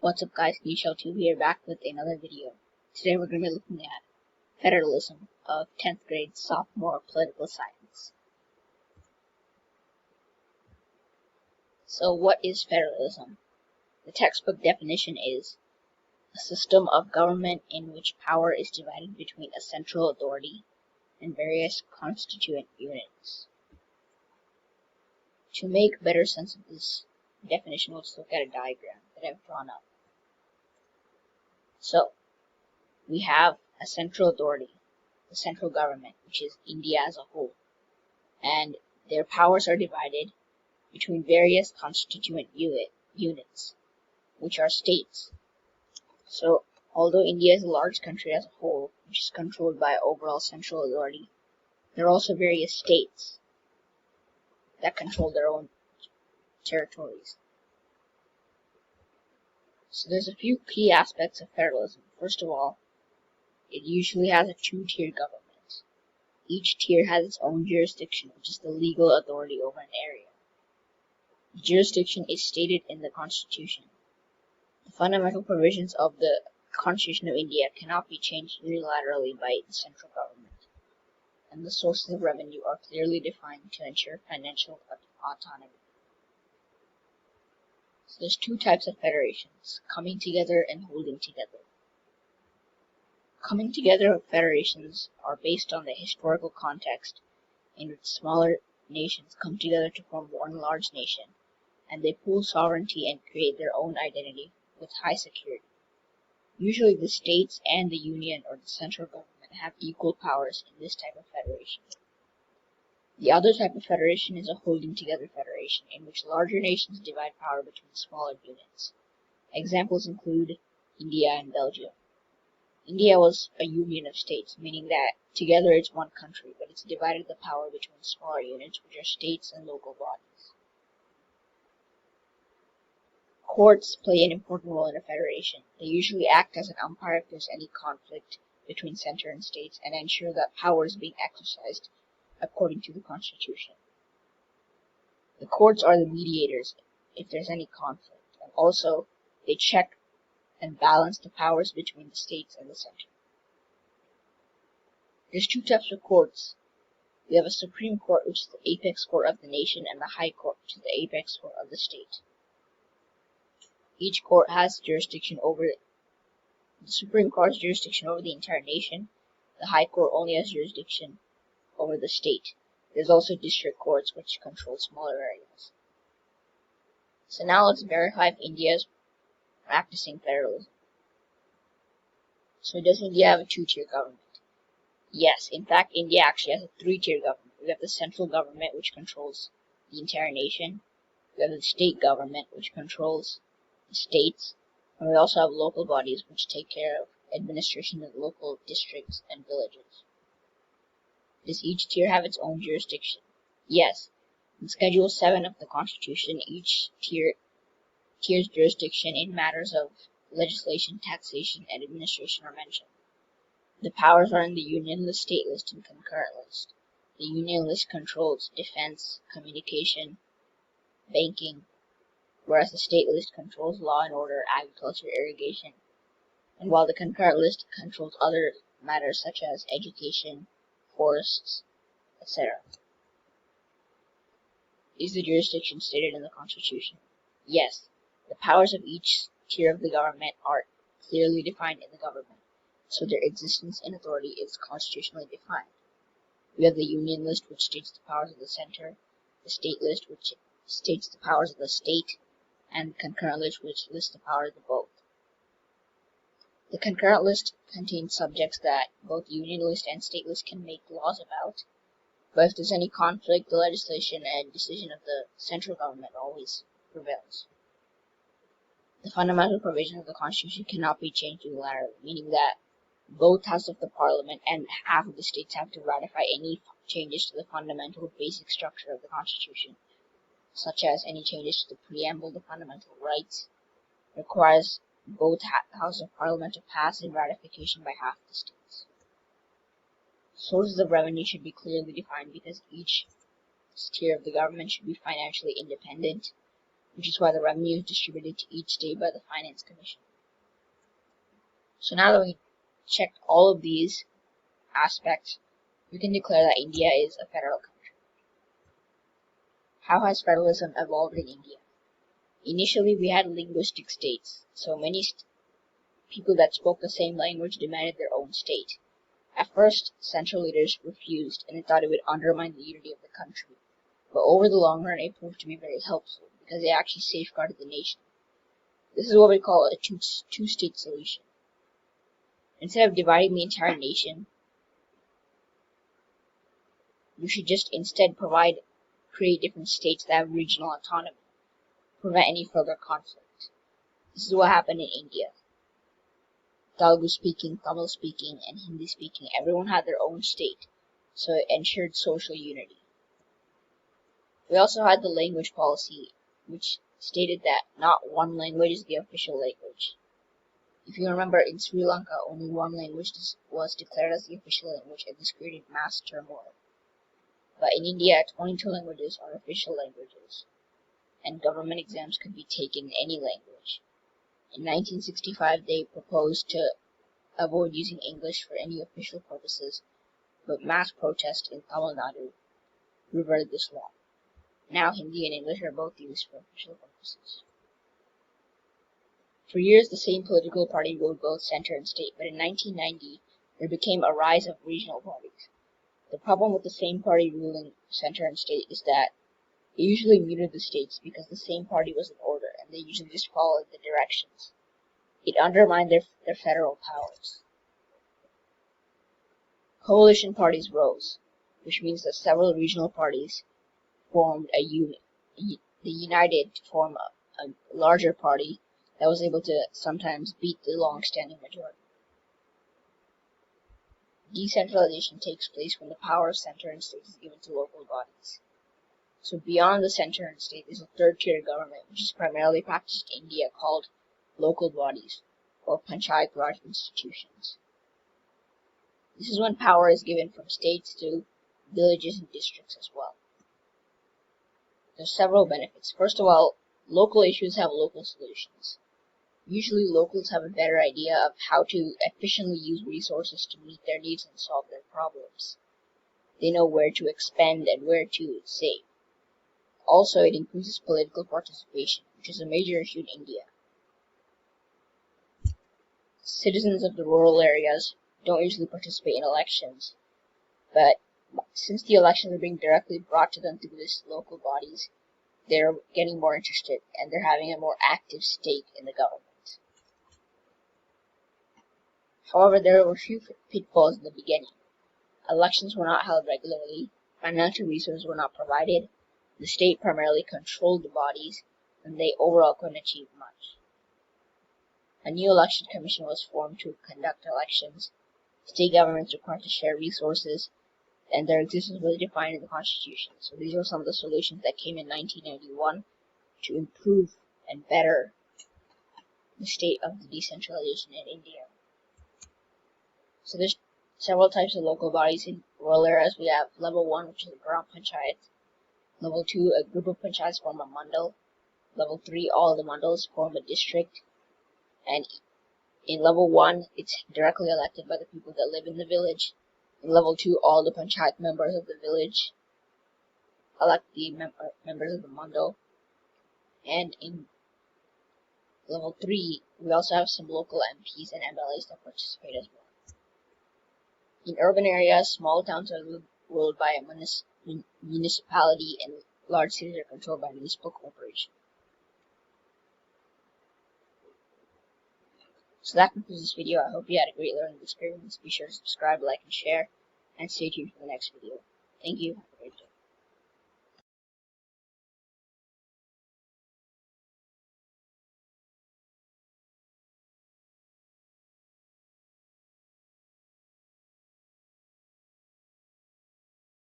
What's up guys, Nisha2 here, back with another video. Today we're going to be looking at Federalism of 10th grade sophomore political science. So what is federalism? The textbook definition is a system of government in which power is divided between a central authority and various constituent units. To make better sense of this definition, let's look at a diagram that I've drawn up. So, we have a central authority, the central government, which is India as a whole, and their powers are divided between various constituent units, which are states. So, although India is a large country as a whole, which is controlled by overall central authority, there are also various states that control their own territories. So there's a few key aspects of federalism. First of all, it usually has a two-tier government. Each tier has its own jurisdiction, which is the legal authority over an area. The jurisdiction is stated in the Constitution. The fundamental provisions of the Constitution of India cannot be changed unilaterally by the central government, and the sources of revenue are clearly defined to ensure financial autonomy. So there's two types of federations, coming together and holding together. Coming together federations are based on the historical context in which smaller nations come together to form one large nation, and they pool sovereignty and create their own identity with high security. Usually the states and the union or the central government have equal powers in this type of federation. The other type of federation is a holding together federation, in which larger nations divide power between smaller units. Examples include India and Belgium. India was a union of states, meaning that together it's one country, but it's divided the power between smaller units, which are states and local bodies. Courts play an important role in a federation. They usually act as an umpire if there's any conflict between center and states, and ensure that power is being exercised according to the Constitution. The courts are the mediators if there's any conflict, and also they check and balance the powers between the states and the center. There's two types of courts. We have a Supreme Court, which is the apex court of the nation, and the High Court, which is the apex court of the state. Each court has jurisdiction over the Supreme Court has jurisdiction over the entire nation. The High Court only has jurisdiction over the state. There's also district courts, which control smaller areas. So now let's verify if India is practicing federalism. So does India have a two-tier government? Yes, in fact India actually has a three-tier government. We have the central government, which controls the entire nation. We have the state government, which controls the states. And we also have local bodies, which take care of administration of local districts and villages. Does each tier have its own jurisdiction? Yes. In Schedule 7 of the Constitution, each tier's jurisdiction in matters of legislation, taxation, and administration are mentioned. The powers are in the Union List, State List, and Concurrent List. The Union List controls defense, communication, banking, whereas the State List controls law and order, agriculture, irrigation, and while the Concurrent List controls other matters such as education, forests, etc. Is the jurisdiction stated in the Constitution? Yes. The powers of each tier of the government are clearly defined in the government, so their existence and authority is constitutionally defined. We have the Union List, which states the powers of the center, the State List, which states the powers of the state, and the Concurrent List, which lists the powers of both. The Concurrent List contains subjects that both Union List and State List can make laws about, but if there's any conflict, the legislation and decision of the central government always prevails. The fundamental provisions of the Constitution cannot be changed unilaterally, meaning that both houses of the Parliament and half of the states have to ratify any changes to the fundamental basic structure of the Constitution, such as any changes to the preamble, the fundamental rights, requires both houses of Parliament to pass in ratification by half the states. Sources of revenue should be clearly defined because each tier of the government should be financially independent. which is why the revenue is distributed to each state by the Finance Commission. So now that we checked all of these aspects, we can declare that India is a federal country. How has federalism evolved in India? Initially, we had linguistic states, so many people that spoke the same language demanded their own state. At first, central leaders refused, and they thought it would undermine the unity of the country. But over the long run, it proved to be very helpful, because it actually safeguarded the nation. This is what we call a two-state solution. Instead of dividing the entire nation, we should just instead create different states that have regional autonomy, prevent any further conflict. This is what happened in India. Telugu speaking, Tamil speaking, and Hindi speaking, everyone had their own state, so it ensured social unity. We also had the language policy, which stated that not one language is the official language. If you remember, in Sri Lanka, only one language was declared as the official language, and this created mass turmoil. But in India, 22 languages are official languages, and government exams could be taken in any language. In 1965, they proposed to avoid using English for any official purposes, but mass protest in Tamil Nadu reverted this law. Now Hindi and English are both used for official purposes. For years, the same political party ruled both center and state, but in 1990, there became a rise of regional parties. The problem with the same party ruling center and state is that it usually muted the states because the same party was in order, and they usually just followed the directions. It undermined their federal powers. Coalition parties rose, which means that several regional parties formed a unit. They united to form a larger party that was able to sometimes beat the long-standing majority. Decentralization takes place when the power of center and state is given to local bodies. So beyond the center and state, there's a third-tier government, which is primarily practiced in India, called local bodies, or Panchayat Raj institutions. This is when power is given from states to villages and districts as well. There's several benefits. First of all, local issues have local solutions. Usually locals have a better idea of how to efficiently use resources to meet their needs and solve their problems. They know where to expend and where to save. Also, it increases political participation, which is a major issue in India. Citizens of the rural areas don't usually participate in elections, but since the elections are being directly brought to them through these local bodies, they're getting more interested and they're having a more active stake in the government. However, there were a few pitfalls in the beginning. Elections were not held regularly, financial resources were not provided, the state primarily controlled the bodies, and they overall couldn't achieve much. A new election commission was formed to conduct elections. State governments required to share resources, and their existence was defined in the Constitution. So these are some of the solutions that came in 1991 to improve and better the state of the decentralization in India. So there's several types of local bodies in rural areas. We have level 1, which is a Gram Panchayat. Level 2, a group of panchayats form a mandal. Level 3, all the mandals form a district. And in level 1, it's directly elected by the people that live in the village. In level 2, all the panchayat members of the village elect the members of the mandal. And in level 3, we also have some local MPs and MLAs that participate as well. In urban areas, small towns are ruled by a municipality, and large cities are controlled by a municipal corporation. So that concludes this video. I hope you had a great learning experience. Be sure to subscribe, like, and share, and stay tuned for the next video. Thank you. Have a great day.